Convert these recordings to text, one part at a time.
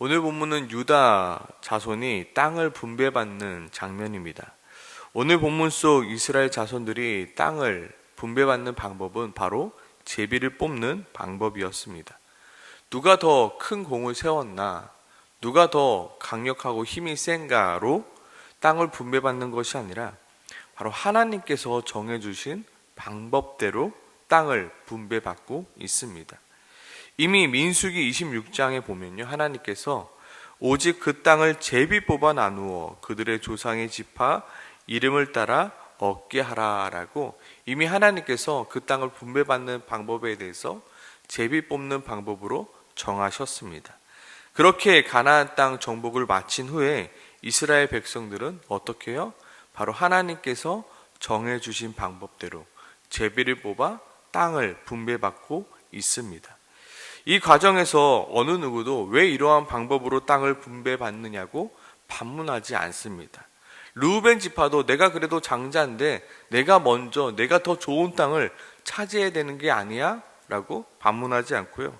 오늘 본문은 유다 자손이 땅을 분배받는 장면입니다. 오늘 본문 속 이스라엘 자손들이 땅을 분배받는 방법은 바로 제비를 뽑는 방법이었습니다. 누가 더 큰 공을 세웠나, 누가 더 강력하고 힘이 센가로 땅을 분배받는 것이 아니라 바로 하나님께서 정해주신 방법대로 땅을 분배받고 있습니다. 이미 민수기 26장에 보면요, 하나님께서 오직 그 땅을 제비 뽑아 나누어 그들의 조상의 지파 이름을 따라 얻게 하라라고 이미 하나님께서 그 땅을 분배받는 방법에 대해서 제비 뽑는 방법으로 정하셨습니다. 그렇게 가나안 땅 정복을 마친 후에 이스라엘 백성들은 어떻게 해요? 바로 하나님께서 정해주신 방법대로 제비를 뽑아 땅을 분배받고 있습니다. 이 과정에서 어느 누구도 왜 이러한 방법으로 땅을 분배받느냐고 반문하지 않습니다. 르우벤 지파도 내가 그래도 장자인데 내가 더 좋은 땅을 차지해야 되는 게 아니야? 라고 반문하지 않고요.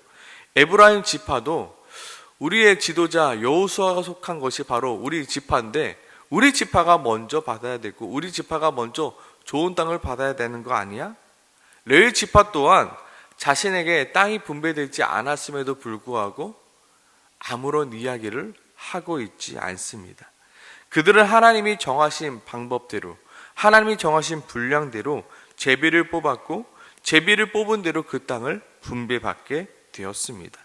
에브라임 지파도 우리의 지도자 여호수아가 속한 것이 바로 우리 지파인데 우리 지파가 먼저 받아야 되고 우리 지파가 먼저 좋은 땅을 받아야 되는 거 아니야? 레위 지파 또한 자신에게 땅이 분배되지 않았음에도 불구하고 아무런 이야기를 하고 있지 않습니다. 그들은 하나님이 정하신 방법대로, 하나님이 정하신 분량대로 제비를 뽑았고 제비를 뽑은 대로 그 땅을 분배받게 되었습니다.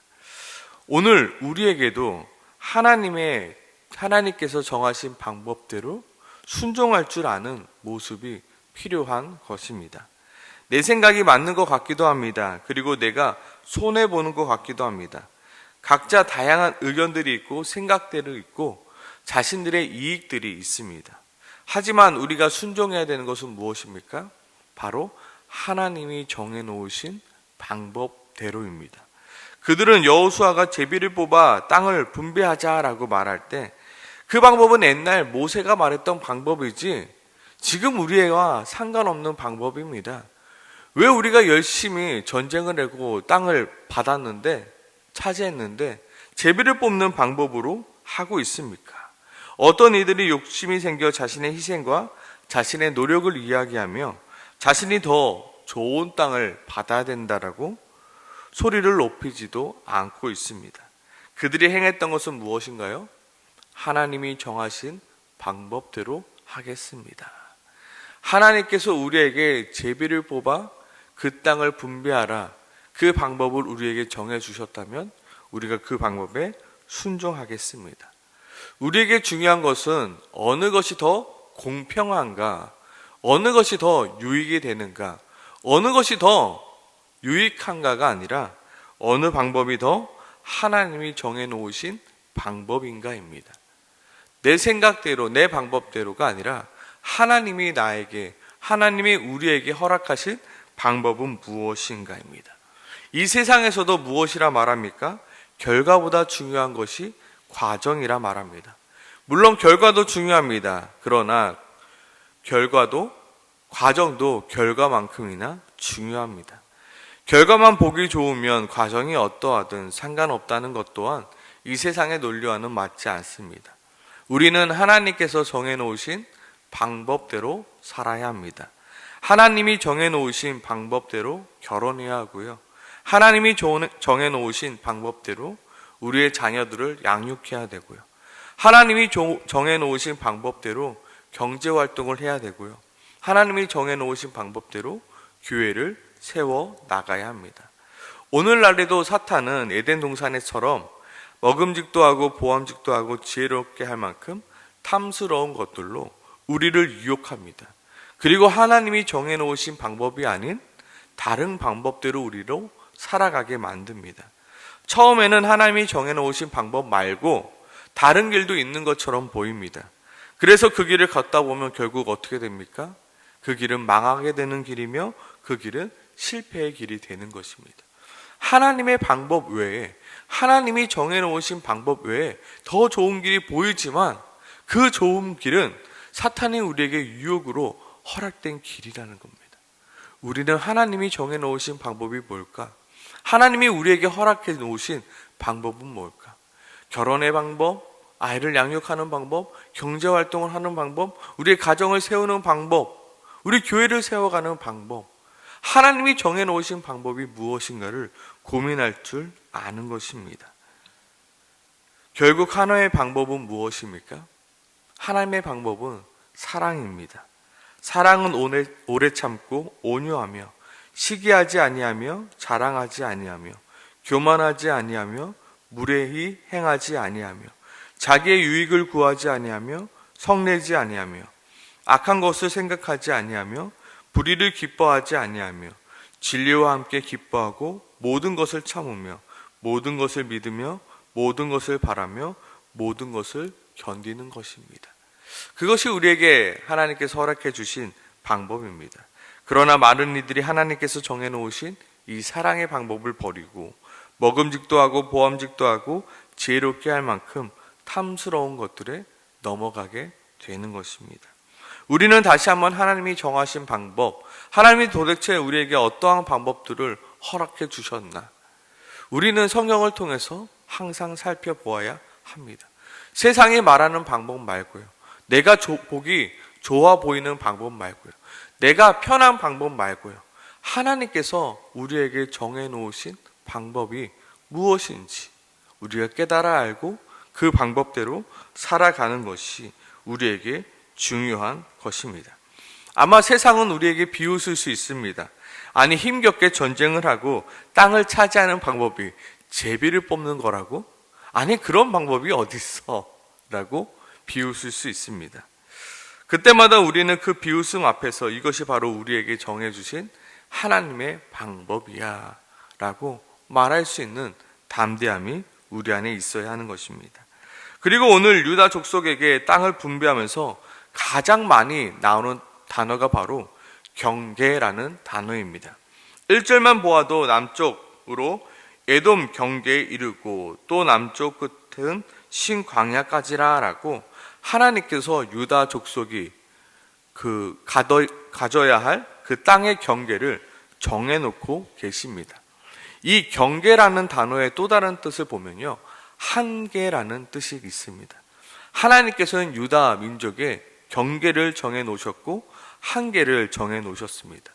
오늘 우리에게도 하나님께서 정하신 방법대로 순종할 줄 아는 모습이 필요한 것입니다. 내 생각이 맞는 것 같기도 합니다. 그리고 내가 손해보는 것 같기도 합니다. 각자 다양한 의견들이 있고 생각들이 있고 자신들의 이익들이 있습니다. 하지만 우리가 순종해야 되는 것은 무엇입니까? 바로 하나님이 정해놓으신 방법대로입니다. 그들은 여호수아가 제비를 뽑아 땅을 분배하자라고 말할 때 그 방법은 옛날 모세가 말했던 방법이지 지금 우리와 상관없는 방법입니다. 왜 우리가 열심히 전쟁을 하고 땅을 차지했는데 제비를 뽑는 방법으로 하고 있습니까? 어떤 이들이 욕심이 생겨 자신의 희생과 자신의 노력을 이야기하며 자신이 더 좋은 땅을 받아야 된다라고 소리를 높이지도 않고 있습니다. 그들이 행했던 것은 무엇인가요? 하나님이 정하신 방법대로 하겠습니다. 하나님께서 우리에게 제비를 뽑아 그 땅을 분배하라, 그 방법을 우리에게 정해 주셨다면 우리가 그 방법에 순종하겠습니다. 우리에게 중요한 것은 어느 것이 더 공평한가, 어느 것이 더 유익이 되는가, 어느 것이 더 유익한가가 아니라 어느 방법이 더 하나님이 정해놓으신 방법인가입니다. 내 생각대로, 내 방법대로가 아니라 하나님이 우리에게 허락하신 방법은 무엇인가입니다. 이 세상에서도 무엇이라 말합니까? 결과보다 중요한 것이 과정이라 말합니다. 물론 결과도 중요합니다. 그러나 과정도 결과만큼이나 중요합니다. 결과만 보기 좋으면 과정이 어떠하든 상관없다는 것 또한 이 세상의 논리와는 맞지 않습니다. 우리는 하나님께서 정해놓으신 방법대로 살아야 합니다. 하나님이 정해놓으신 방법대로 결혼해야 하고요. 하나님이 정해놓으신 방법대로 우리의 자녀들을 양육해야 되고요. 하나님이 정해놓으신 방법대로 경제활동을 해야 되고요. 하나님이 정해놓으신 방법대로 교회를 세워 나가야 합니다. 오늘날에도 사탄은 에덴 동산에처럼 먹음직도 하고 보암직도 하고 지혜롭게 할 만큼 탐스러운 것들로 우리를 유혹합니다. 그리고 하나님이 정해놓으신 방법이 아닌 다른 방법대로 우리로 살아가게 만듭니다. 처음에는 하나님이 정해놓으신 방법 말고 다른 길도 있는 것처럼 보입니다. 그래서 그 길을 걷다 보면 결국 어떻게 됩니까? 그 길은 망하게 되는 길이며 그 길은 실패의 길이 되는 것입니다. 하나님의 방법 외에, 하나님이 정해놓으신 방법 외에 더 좋은 길이 보이지만 그 좋은 길은 사탄이 우리에게 유혹으로 허락된 길이라는 겁니다. 우리는 하나님이 정해놓으신 방법이 뭘까? 하나님이 우리에게 허락해 놓으신 방법은 뭘까? 결혼의 방법, 아이를 양육하는 방법, 경제활동을 하는 방법, 우리의 가정을 세우는 방법, 우리 교회를 세워가는 방법, 하나님이 정해놓으신 방법이 무엇인가를 고민할 줄 아는 것입니다. 결국 하나의 방법은 무엇입니까? 하나님의 방법은 사랑입니다. 사랑은 오래 참고 온유하며 시기하지 아니하며 자랑하지 아니하며 교만하지 아니하며 무례히 행하지 아니하며 자기의 유익을 구하지 아니하며 성내지 아니하며 악한 것을 생각하지 아니하며 불의를 기뻐하지 아니하며 진리와 함께 기뻐하고 모든 것을 참으며 모든 것을 믿으며 모든 것을 바라며 모든 것을 견디는 것입니다. 그것이 우리에게 하나님께서 허락해 주신 방법입니다. 그러나 많은 이들이 하나님께서 정해놓으신 이 사랑의 방법을 버리고 먹음직도 하고 보암직도 하고 지혜롭게 할 만큼 탐스러운 것들에 넘어가게 되는 것입니다. 우리는 다시 한번 하나님이 정하신 방법, 하나님이 도대체 우리에게 어떠한 방법들을 허락해 주셨나? 우리는 성경을 통해서 항상 살펴보아야 합니다. 세상이 말하는 방법 말고요. 내가 보기 좋아 보이는 방법 말고요. 내가 편한 방법 말고요. 하나님께서 우리에게 정해놓으신 방법이 무엇인지 우리가 깨달아 알고 그 방법대로 살아가는 것이 우리에게 중요한 것입니다. 아마 세상은 우리에게 비웃을 수 있습니다. 아니, 힘겹게 전쟁을 하고 땅을 차지하는 방법이 제비를 뽑는 거라고? 아니, 그런 방법이 어딨어? 라고 비웃을 수 있습니다. 그때마다 우리는 그 비웃음 앞에서 이것이 바로 우리에게 정해주신 하나님의 방법이야 라고 말할 수 있는 담대함이 우리 안에 있어야 하는 것입니다. 그리고 오늘 유다 족속에게 땅을 분배하면서 가장 많이 나오는 단어가 바로 경계라는 단어입니다. 1절만 보아도 남쪽으로 에돔 경계에 이르고 또 남쪽 끝은 신광야까지라 라고 하나님께서 유다 족속이 가져야 할 그 땅의 경계를 정해놓고 계십니다. 이 경계라는 단어의 또 다른 뜻을 보면요, 한계라는 뜻이 있습니다. 하나님께서는 유다 민족의 경계를 정해 놓으셨고 한계를 정해 놓으셨습니다.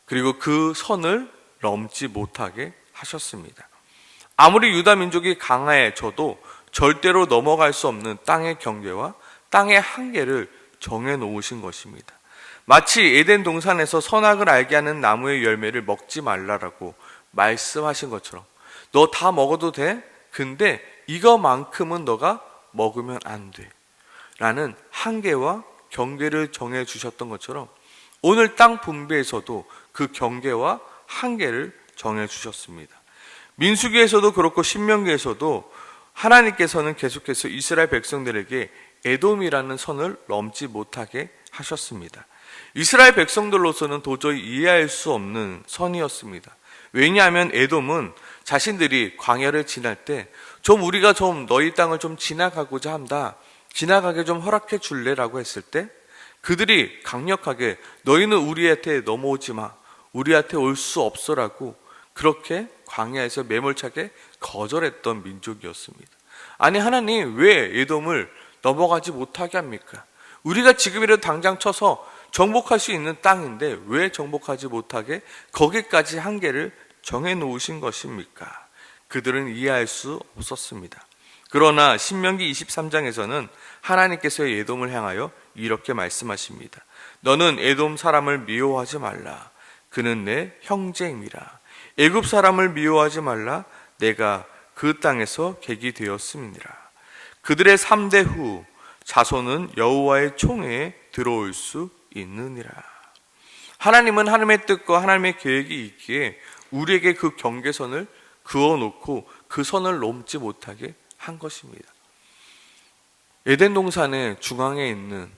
그리고 그 선을 넘지 못하게 하셨습니다. 아무리 유다 민족이 강해져도 절대로 넘어갈 수 없는 땅의 경계와 땅의 한계를 정해 놓으신 것입니다. 마치 에덴 동산에서 선악을 알게 하는 나무의 열매를 먹지 말라라고 말씀하신 것처럼 너 다 먹어도 돼? 근데 이거만큼은 너가 먹으면 안 돼 라는 한계와 경계를 정해 주셨던 것처럼 오늘 땅 분배에서도 그 경계와 한계를 정해 주셨습니다. 민수기에서도 그렇고 신명기에서도 하나님께서는 계속해서 이스라엘 백성들에게 에돔이라는 선을 넘지 못하게 하셨습니다. 이스라엘 백성들로서는 도저히 이해할 수 없는 선이었습니다. 왜냐하면 에돔은 자신들이 광야를 지날 때 우리가 너희 땅을 좀 지나가고자 한다, 지나가게 좀 허락해 줄래라고 했을 때 그들이 강력하게 너희는 우리한테 넘어오지 마, 우리한테 올 수 없어라고 그렇게 광야에서 매몰차게 거절했던 민족이었습니다. 아니, 하나님 왜 에돔을 넘어가지 못하게 합니까? 우리가 지금이라도 당장 쳐서 정복할 수 있는 땅인데 왜 정복하지 못하게 거기까지 한계를 정해 놓으신 것입니까? 그들은 이해할 수 없었습니다. 그러나 신명기 23장에서는 하나님께서 에돔을 향하여 이렇게 말씀하십니다. 너는 에돔 사람을 미워하지 말라. 그는 내 형제임이라. 애굽 사람을 미워하지 말라. 내가 그 땅에서 객이 되었음이니라. 그들의 3대 후 자손은 여호와의 총회에 들어올 수 있느니라. 하나님은 하나님의 뜻과 하나님의 계획이 있기에 우리에게 그 경계선을 그어놓고 그 선을 넘지 못하게 한 것입니다. 에덴 동산의 중앙에 있는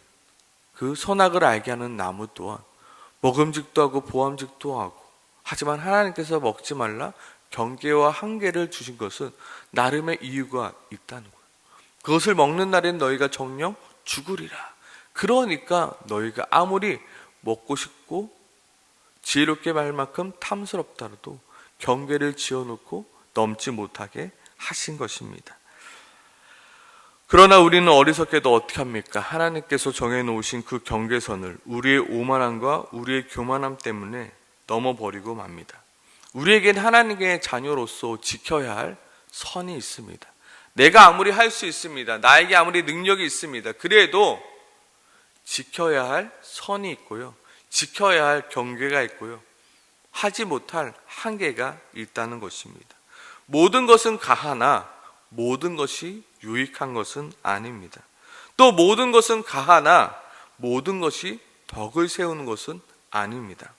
그 선악을 알게 하는 나무 또한 먹음직도 하고 보암직도 하고, 하지만 하나님께서 먹지 말라 경계와 한계를 주신 것은 나름의 이유가 있다는 거예요. 그것을 먹는 날엔 너희가 정령 죽으리라. 그러니까 너희가 아무리 먹고 싶고 지혜롭게 말 만큼 탐스럽다라도 경계를 지어놓고 넘지 못하게 하신 것입니다. 그러나 우리는 어리석게도 어떻게 합니까? 하나님께서 정해놓으신 그 경계선을 우리의 오만함과 우리의 교만함 때문에 넘어버리고 맙니다. 우리에겐 하나님의 자녀로서 지켜야 할 선이 있습니다. 내가 아무리 할 수 있습니다. 나에게 아무리 능력이 있습니다. 그래도 지켜야 할 선이 있고요. 지켜야 할 경계가 있고요. 하지 못할 한계가 있다는 것입니다. 모든 것은 가하나 모든 것이 유익한 것은 아닙니다. 또 모든 것은 가하나 모든 것이 덕을 세우는 것은 아닙니다.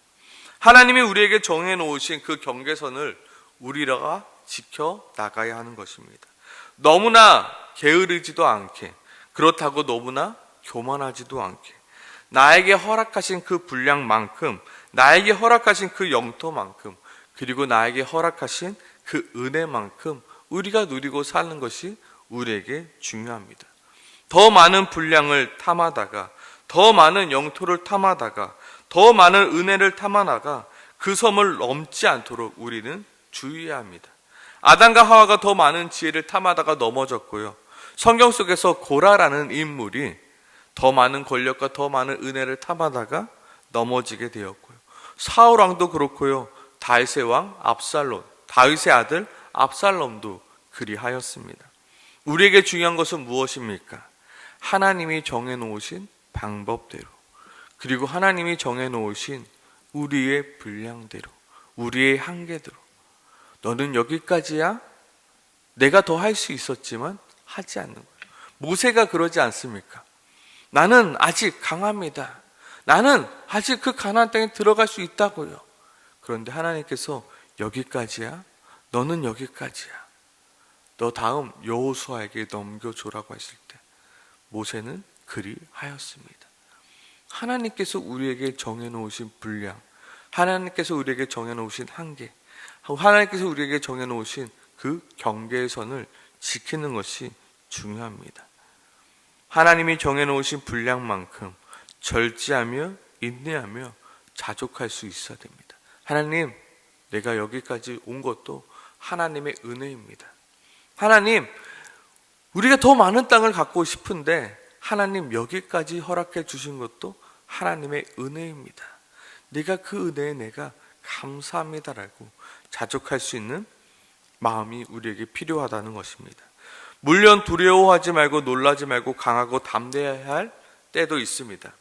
하나님이 우리에게 정해놓으신 그 경계선을 우리가 지켜 나가야 하는 것입니다. 너무나 게으르지도 않게, 그렇다고 너무나 교만하지도 않게, 나에게 허락하신 그 분량만큼, 나에게 허락하신 그 영토만큼, 그리고 나에게 허락하신 그 은혜만큼 우리가 누리고 사는 것이 우리에게 중요합니다. 더 많은 분량을 탐하다가, 더 많은 영토를 탐하다가, 더 많은 은혜를 탐하다가 그 섬을 넘지 않도록 우리는 주의해야 합니다. 아담과 하와가 더 많은 지혜를 탐하다가 넘어졌고요. 성경 속에서 고라라는 인물이 더 많은 권력과 더 많은 은혜를 탐하다가 넘어지게 되었고요. 사울 왕도 그렇고요. 다윗의 왕 압살롬, 다윗의 아들 압살롬도 그리하였습니다. 우리에게 중요한 것은 무엇입니까? 하나님이 정해놓으신 방법대로, 그리고 하나님이 정해놓으신 우리의 분량대로, 우리의 한계대로. 너는 여기까지야? 내가 더 할 수 있었지만 하지 않는 거예요. 모세가 그러지 않습니까? 나는 아직 강합니다. 나는 아직 그 가나안 땅에 들어갈 수 있다고요. 그런데 하나님께서 여기까지야? 너는 여기까지야. 너 다음 여호수아에게 넘겨줘라고 했을 때 모세는 그리하였습니다. 하나님께서 우리에게 정해놓으신 분량, 하나님께서 우리에게 정해놓으신 한계, 하나님께서 우리에게 정해놓으신 그 경계의 선을 지키는 것이 중요합니다. 하나님이 정해놓으신 분량만큼 절제하며 인내하며 자족할 수 있어야 됩니다. 하나님, 내가 여기까지 온 것도 하나님의 은혜입니다. 하나님, 우리가 더 많은 땅을 갖고 싶은데 하나님 여기까지 허락해 주신 것도 하나님의 은혜입니다. 내가 그 은혜에 내가 감사합니다라고 자족할 수 있는 마음이 우리에게 필요하다는 것입니다. 물론 두려워하지 말고 놀라지 말고 강하고 담대해야 할 때도 있습니다.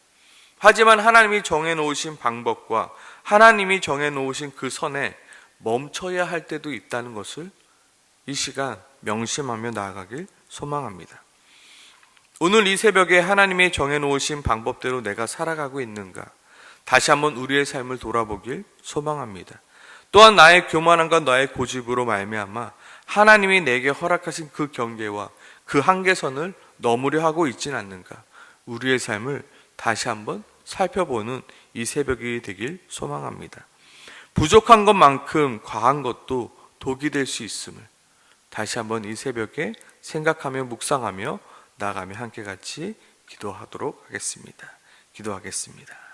하지만 하나님이 정해놓으신 방법과 하나님이 정해놓으신 그 선에 멈춰야 할 때도 있다는 것을 이 시간 명심하며 나아가길 소망합니다. 오늘 이 새벽에 하나님이 정해놓으신 방법대로 내가 살아가고 있는가? 다시 한번 우리의 삶을 돌아보길 소망합니다. 또한 나의 교만함과 나의 고집으로 말미암아 하나님이 내게 허락하신 그 경계와 그 한계선을 넘으려 하고 있지는 않는가? 우리의 삶을 다시 한번 살펴보는 이 새벽이 되길 소망합니다. 부족한 것만큼 과한 것도 독이 될 수 있음을 다시 한번 이 새벽에 생각하며 묵상하며 나아가며 함께 같이 기도하도록 하겠습니다. 기도하겠습니다.